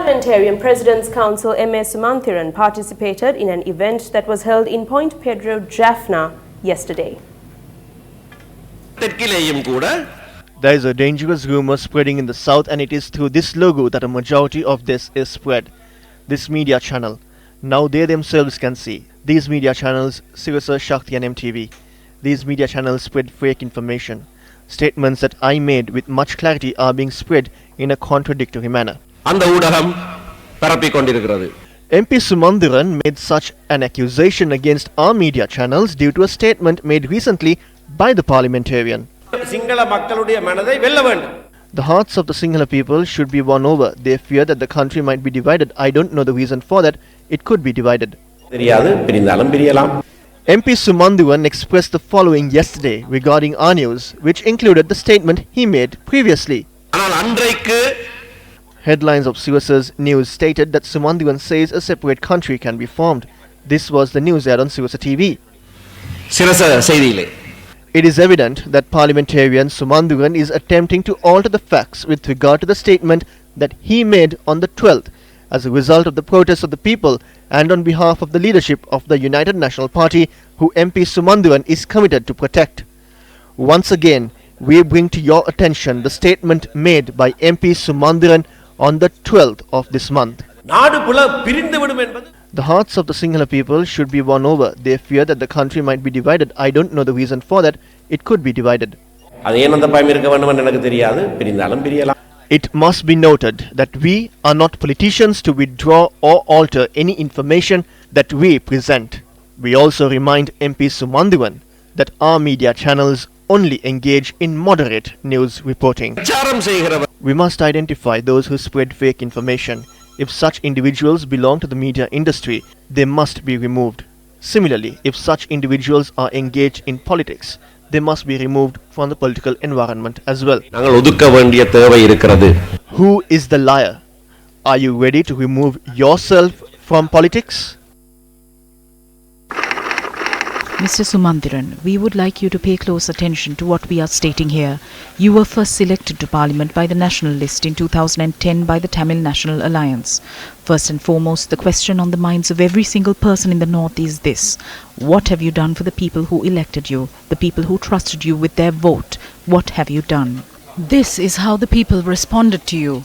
Parliamentarian President's Council M.A. Sumanthiran participated in an event that was held in Point Pedro, Jaffna yesterday. There is a dangerous rumor spreading in the south, and it is through this logo that a majority of this is spread. This media channel. Now they themselves can see. These media channels, Sirasa, Shakti and MTV. These media channels spread fake information. Statements that I made with much clarity are being spread in a contradictory manner. MP Sumanthiran made such an accusation against our media channels due to a statement made recently by the parliamentarian. The hearts of the Sinhala people should be won over. They fear that the country might be divided. I don't know the reason for that. It could be divided. MP Sumanthiran expressed the following yesterday regarding our news, which included the statement he made previously. Headlines of Sirasa's news stated that Sumanthiran says a separate country can be formed. This was the news aired on Sirasa TV. It is evident that parliamentarian Sumanthiran is attempting to alter the facts with regard to the statement that he made on the 12th as a result of the protests of the people and on behalf of the leadership of the United National Party, who MP Sumanthiran is committed to protect. Once again, we bring to your attention the statement made by MP Sumanthiran on the 12th of this month. The hearts of the Sinhala people should be won over. They fear that the country might be divided. I don't know the reason for that. It could be divided. It must be noted that we are not politicians to withdraw or alter any information that we present. We also remind MP Sumanthiran that our media channels only engage in moderate news reporting. We must identify those who spread fake information. If such individuals belong to the media industry, they must be removed. Similarly, if such individuals are engaged in politics, they must be removed from the political environment as well. Who is the liar? Are you ready to remove yourself from politics? Mr. Sumanthiran, we would like you to pay close attention to what we are stating here. You were first selected to Parliament by the National List in 2010 by the Tamil National Alliance. First and foremost, the question on the minds of every single person in the North is this: what have you done for the people who elected you, the people who trusted you with their vote? What have you done? This is how the people responded to you.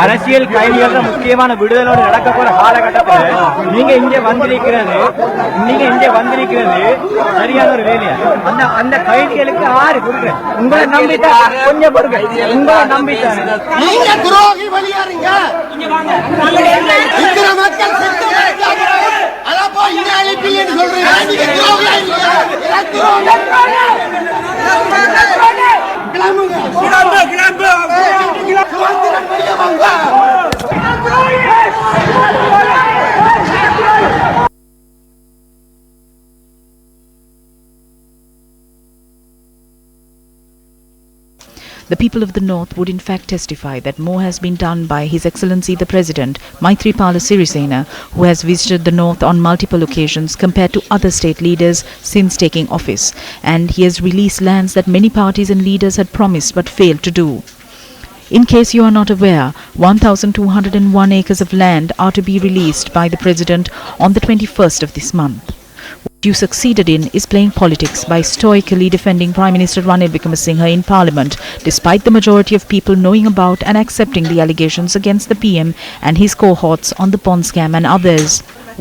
அரசியல் கைதிகள முக்கியமான விடுதலோட நடக்க போற காலகட்டத்துல நீங்க இங்கே வந்திருக்கிறது சரியான ஒரு வேலையா? அந்த கைதிகளுக்கு ஆறு கொடுக்குறேன். உங்களை நம்பிட்டா கொஞ்சம் பொறுங்க. உங்களை நம்பிட்டா நீங்க துரோகி வலியாறீங்க. இங்க வாங்க. இத்தனை மக்கள் செத்து அத போய் இங்க அழிப்பீங்கன்னு சொல்றீங்க. நீங்க துரோகியா இல்லையா? The people of the North would in fact testify that more has been done by His Excellency the President, Maithripala Sirisena, who has visited the North on multiple occasions compared to other state leaders since taking office, and he has released lands that many parties and leaders had promised but failed to do. In case you are not aware, 1,201 acres of land are to be released by the President on the 21st of this month. What you succeeded in is playing politics by stoically defending Prime Minister Ranil Wickremesinghe in Parliament, despite the majority of people knowing about and accepting the allegations against the PM and his cohorts on the pond scam and others.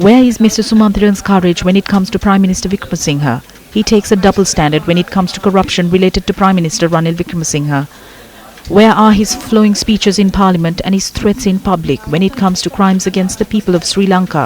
Where is Mr. Sumanthiran's courage when it comes to Prime Minister Wickremesinghe? He takes a double standard when it comes to corruption related to Prime Minister Ranil Wickremesinghe. Where are his flowing speeches in Parliament and his threats in public when it comes to crimes against the people of Sri Lanka?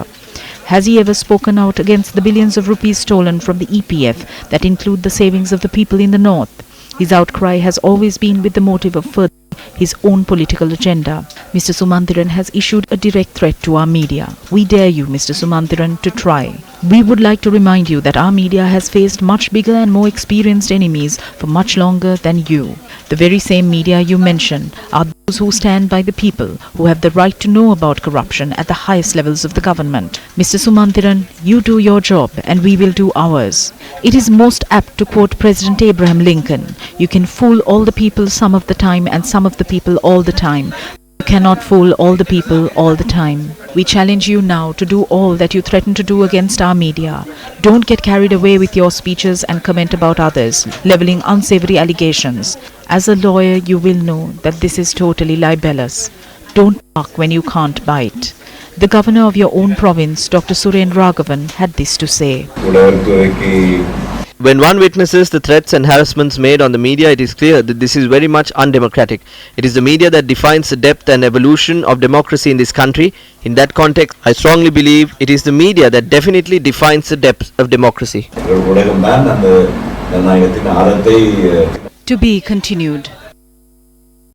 Has he ever spoken out against the billions of rupees stolen from the EPF that include the savings of the people in the North? His outcry has always been with the motive of further his own political agenda. Mr. Sumanthiran has issued a direct threat to our media. We dare you, Mr. Sumanthiran, to try. We would like to remind you that our media has faced much bigger and more experienced enemies for much longer than you. The very same media you mention are those who stand by the people, who have the right to know about corruption at the highest levels of the government. Mr. Sumanthiran, you do your job and we will do ours. It is most apt to quote President Abraham Lincoln, "You can fool all the people some of the time and some of the people all the time. You cannot fool all the people all the time." We challenge you now to do all that you threaten to do against our media. Don't get carried away with your speeches and comment about others, leveling unsavory allegations. As a lawyer, you will know that this is totally libelous. Don't bark when you can't bite. The governor of your own province, Dr. Suren Raghavan, had this to say. When one witnesses the threats and harassments made on the media, it is clear that this is very much undemocratic. It is the media that defines the depth and evolution of democracy in this country. In that context, I strongly believe it is the media that definitely defines the depth of democracy. To be continued.